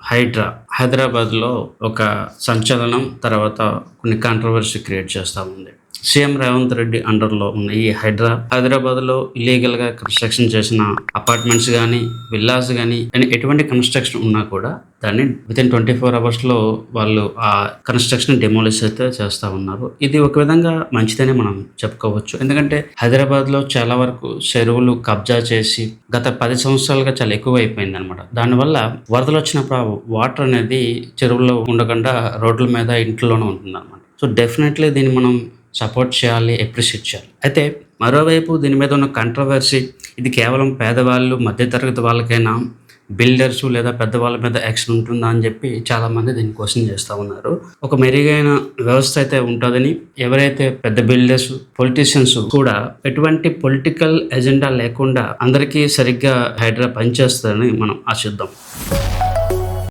హైదరాబాద్లో ఒక సంచలనం, తర్వాత కొన్ని కాంట్రవర్సీ క్రియేట్ చేస్తూ ఉంది. సీఎం రేవంత్ రెడ్డి అండర్లో ఉన్న ఈ హైదరాబాద్లో ఇల్లీగల్గా కన్స్ట్రక్షన్ చేసిన అపార్ట్మెంట్స్ కానీ, విల్లాస్ కానీ, ఎటువంటి కన్స్ట్రక్షన్ ఉన్నా కూడా దాన్ని వితిన్ 24 అవర్స్లో వాళ్ళు ఆ కన్స్ట్రక్షన్ డెమోలిష్ అయితే చేస్తూ ఉన్నారు. ఇది ఒక విధంగా మంచిదనే మనం చెప్పుకోవచ్చు. ఎందుకంటే హైదరాబాద్లో చాలా వరకు చెరువులు కబ్జా చేసి గత 10 సంవత్సరాలుగా చాలా ఎక్కువ అయిపోయింది అనమాట. దానివల్ల వరదలు వచ్చినప్పుడు వాటర్ అనేది చెరువుల్లో ఉండకుండా రోడ్ల మీద, ఇంట్లోనే ఉంటుంది అనమాట. సో డెఫినెట్లీ దీన్ని మనం సపోర్ట్ చేయాలి, అప్రిషియేట్ చేయాలి. అయితే మరోవైపు దీని మీద ఉన్న కాంట్రవర్సీ, ఇది కేవలం పేదవాళ్ళు, మధ్యతరగతి వాళ్ళకైనా, బిల్డర్స్ లేదా పెద్దవాళ్ళ మీద యాక్షన్ ఉంటుందా అని చెప్పి చాలామంది దీన్ని క్వశ్చన్ చేస్తూ ఉన్నారు. ఒక మెరుగైన వ్యవస్థ అయితే ఉంటుందని, ఎవరైతే పెద్ద బిల్డర్స్, పొలిటీషియన్స్ కూడా ఎటువంటి పొలిటికల్ ఎజెండా లేకుండా అందరికీ సరిగ్గా హైడ్రా పనిచేస్తుందని మనం ఆశిద్దాం.